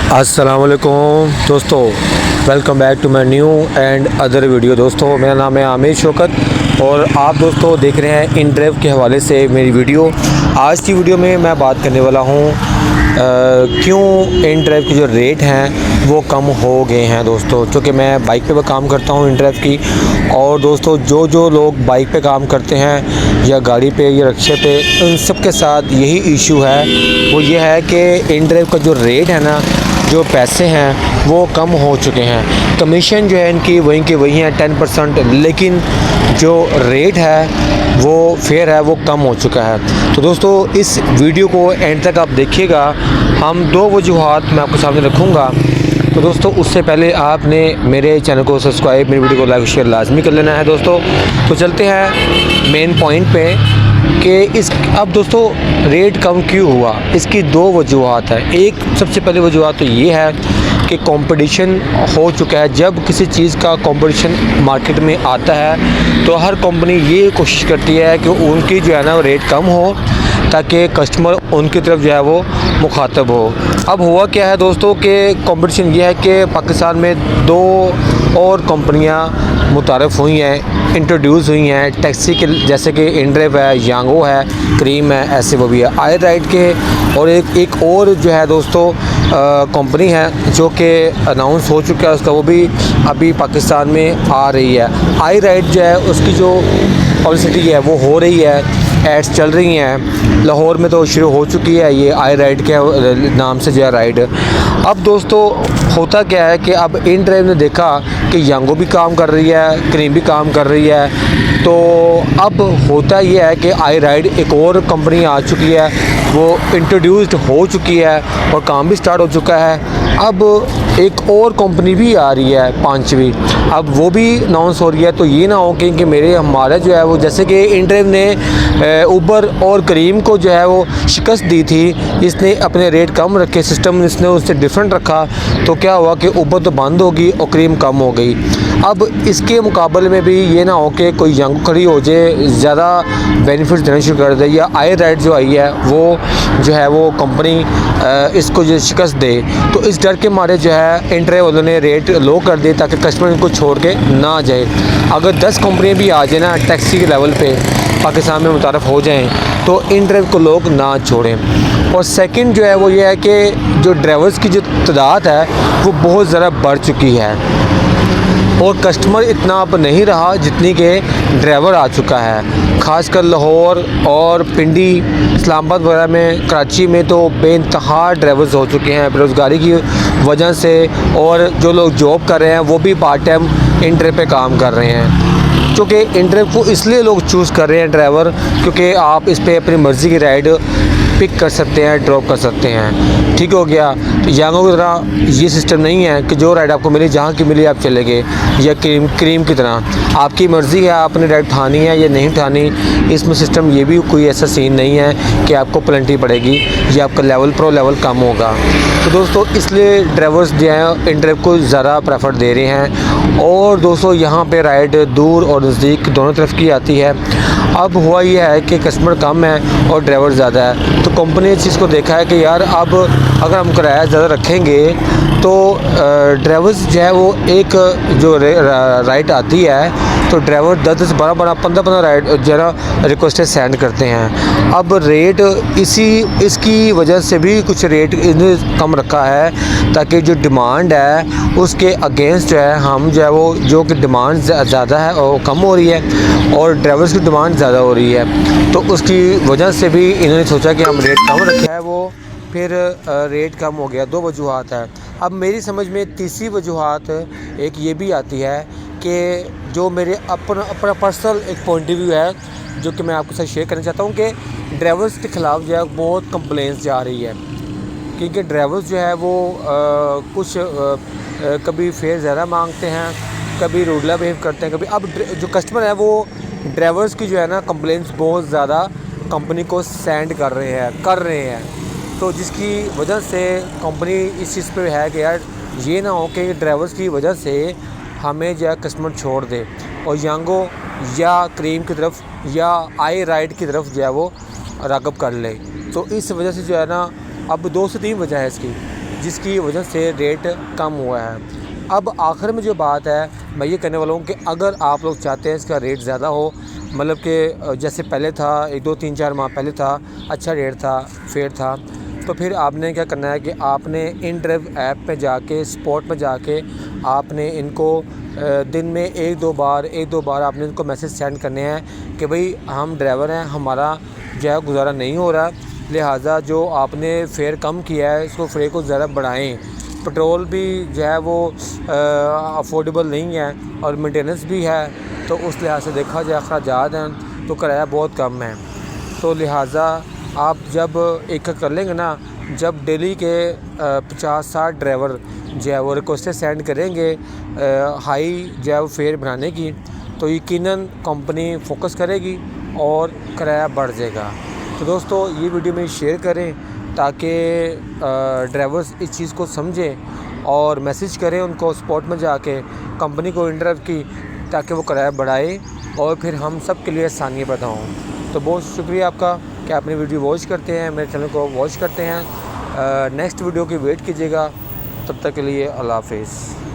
अस्सलाम वालेकुम दोस्तों, welcome back to my new and other video. दोस्तों मेरा नाम है आमिर शौकत और आप दोस्तों देख रहे हैं इन ड्राइव के हवाले से मेरी वीडियो। आज की वीडियो में मैं बात करने वाला हूँ क्यों इन ड्राइव के जो रेट हैं वो कम हो गए हैं दोस्तों। क्योंकि मैं बाइक पे काम करता हूँ इन ड्राइव की, और दोस्तों जो लोग बाइक पे काम करते हैं या गाड़ी पे या रिक्शे पे, उन सब के साथ यही इशू है। वो ये है कि इन ड्राइव का जो रेट है ना, जो पैसे हैं वो कम हो चुके हैं। कमीशन जो है इनकी वहीं की वही है 10%, लेकिन जो रेट है वो फेयर है वो कम हो चुका है। तो दोस्तों इस वीडियो को एंड तक आप देखिएगा। हम दो वजूहात मैं आपके सामने रखूँगा। तो दोस्तों उससे पहले आपने मेरे चैनल को सब्सक्राइब, मेरी वीडियो को लाइक शेयर लाजमी कर लेना है दोस्तों। तो चलते हैं मेन पॉइंट पे कि अब दोस्तों रेट कम क्यों हुआ। इसकी दो वजूहात है। एक सबसे पहली वजूहात तो ये है कि कंपटीशन हो चुका है। जब किसी चीज़ का कंपटीशन मार्केट में आता है तो हर कंपनी ये कोशिश करती है कि उनकी जो है ना रेट कम हो, ताकि कस्टमर उनकी तरफ जो है वो मुखातब हो। अब हुआ क्या है दोस्तों कि कंपटीशन ये है कि पाकिस्तान में दो और कंपनियां मुतारफ़ हुई हैं, इंट्रोड्यूस हुई हैं टैक्सी के, जैसे कि इंड्राइव है, यांगो है, क्रीम है, ऐसे वो भी है आई राइड के। और एक और जो है दोस्तों कंपनी है जो कि अनाउंस हो चुका है उसका, वो भी अभी पाकिस्तान में आ रही है। आई राइड जो है उसकी जो पब्लिसिटी है वो हो रही है, एड्स चल रही हैं। लाहौर में तो शुरू हो चुकी है ये आई राइड के नाम से जो है राइड। अब दोस्तों होता क्या है कि अब इन ड्राइव ने देखा कि यांगो भी काम कर रही है, क्रीम भी काम कर रही है, तो अब होता ये है कि आई राइड एक और कंपनी आ चुकी है, वो इंट्रोड्यूस्ड हो चुकी है और काम भी स्टार्ट हो चुका है। अब एक और कंपनी भी आ रही है, पांचवी, अब वो भी अनाउंस हो रही है। तो ये ना हो कि हमारा जो है वो, जैसे कि इन ड्राइव ने उबर और करीम को जो है वो शिकस्त दी थी, इसने अपने रेट कम रखे, सिस्टम इसने उससे डिफरेंट रखा, तो क्या हुआ कि उबर तो बंद होगी और करीम कम हो गई। अब इसके मुकाबले में भी ये ना हो कि कोई यंग खड़ी हो जाए, ज़्यादा बेनिफिट्स देना शुरू कर दे, या आई राइड जो आई है वो जो है वो कंपनी इसको जो शिकस्त दे। तो इस डर के मारे जो है इन ड्राइव वालों ने रेट लो कर दिए ताकि कस्टमर इनको छोड़ के ना जाए। अगर 10 कंपनियाँ भी आ जाए ना टैक्सी के लेवल पे पाकिस्तान में मुतारफ़ हो जाएं तो इन ड्राइव को लोग ना छोड़ें। और सेकंड जो है वो ये है कि जो ड्राइवर्स की जो तादाद है वो बहुत ज़्यादा बढ़ चुकी है और कस्टमर इतना अब नहीं रहा जितनी के ड्राइवर आ चुका है। ख़ासकर लाहौर और पिंडी, इस्लामाबाद वगैरह में, कराची में तो बेइंतहा ड्राइवर्स हो चुके हैं बेरोज़गारी की वजह से। और जो लोग जॉब कर रहे हैं वो भी पार्ट टाइम इन ड्राइव पे काम कर रहे हैं। क्योंकि इन ड्राइव को इसलिए लोग चूज़ कर रहे हैं ड्राइवर, क्योंकि आप इस पर अपनी मर्ज़ी की राइड पिक कर सकते हैं, ड्रॉप कर सकते हैं। ठीक हो गया। तो यांगो की तरह ये सिस्टम नहीं है कि जो राइड आपको मिली जहाँ की मिली आप चले गए, या क्रीम की तरह आपकी मर्ज़ी है आपने राइड उठानी है या नहीं उठानी। इसमें सिस्टम ये भी कोई ऐसा सीन नहीं है कि आपको पेनल्टी पड़ेगी या आपका लेवल प्रो लेवल कम होगा। तो दोस्तों इसलिए ड्राइवर्स जो हैं इन ड्राइव को ज़्यादा प्रेफर दे रहे हैं। और दोस्तों यहाँ पे राइड दूर और नज़दीक दोनों तरफ की आती है। अब हुआ यह है कि कस्टमर कम है और ड्राइवर ज़्यादा है, तो कंपनी ने इस चीज़ को देखा है कि यार अब अगर हम किराया ज़्यादा रखेंगे तो ड्राइवर्स जो है वो एक जो राइड आती है तो ड्राइवर 10-10, 12-12, 15-15 राइड जो है ना रिक्वेस्टें सेंड करते हैं। अब रेट इसकी वजह से भी कुछ रेट इन्हें कम रखा है ताकि जो डिमांड है उसके अगेंस्ट जो है हम जो है वो, जो कि डिमांड ज़्यादा है और कम हो रही है और ड्राइवर्स की डिमांड ज़्यादा हो रही है, तो उसकी वजह से भी इन्होंने सोचा कि हम रेट कम रखे है, वो फिर रेट कम हो गया। दो वजूहात है। अब मेरी समझ में तीसरी वजूहात एक ये भी आती है कि जो मेरे अपना पर्सनल एक पॉइंट ऑफ व्यू है जो कि मैं आपके साथ शेयर करना चाहता हूँ कि ड्राइवर्स के ख़िलाफ़ जो है बहुत कंप्लेंट्स जा रही है। क्योंकि ड्राइवर्स जो है वो कुछ कभी फेयर ज़्यादा मांगते हैं, कभी रूडला बिहेव करते हैं, कभी अब जो कस्टमर है वो ड्राइवर्स की जो है ना कंप्लेंट्स बहुत ज़्यादा कंपनी को सेंड कर रहे हैं। तो जिसकी वजह से कंपनी इस चीज़ पे है कि यार ये ना हो कि ड्राइवर्स की वजह से हमें जो है कस्टमर छोड़ दे और यांगो या क्रीम की तरफ या आई राइड की तरफ जो है वो राग़िब कर ले। तो इस वजह से जो है ना अब 2 से 3 वजह है इसकी। जिसकी वजह से रेट कम हुआ है। अब आखिर में जो बात है मैं ये कहने वाला हूँ कि अगर आप लोग चाहते हैं इसका रेट ज़्यादा हो, मतलब कि जैसे पहले था 1 2 3 4 माह पहले था, अच्छा रेट था, फेयर था, तो फिर आपने क्या करना है कि आपने InDrive ऐप पे जाके, स्पॉट में जाके आपने इनको दिन में एक दो बार आपने इनको मैसेज सेंड करने हैं कि भाई हम ड्राइवर हैं, हमारा जो है गुजारा नहीं हो रहा, लिहाजा जो आपने फेयर कम किया है इसको फेयर को ज़रा बढ़ाएं। पेट्रोल भी जो है वो अफोर्डेबल नहीं है और मेंटेनेंस भी है, तो उस लिहाज से देखा जाए अखराजात हैं तो किराया बहुत कम है। तो लिहाजा आप जब एक कर लेंगे ना, जब डेली के 50-60 ड्राइवर जो है वो रिक्वेस्टें सेंड करेंगे हाई जो है वो फेयर बनाने की, तो यकीनन कंपनी फोकस करेगी और किराया बढ़ जाएगा। तो दोस्तों ये वीडियो में शेयर करें ताकि ड्राइवर्स इस चीज़ को समझें और मैसेज करें उनको स्पॉट में जाके कंपनी को InDrive की, ताकि वो किराया बढ़ाए और फिर हम सब के लिए आसानियाँ पैदा हों। तो बहुत शुक्रिया आपका कि आपने वीडियो वॉच करते हैं, मेरे चैनल को वॉच करते हैं। नेक्स्ट वीडियो की वेट कीजिएगा। तब तक के लिए अल्लाह हाफ़िज़।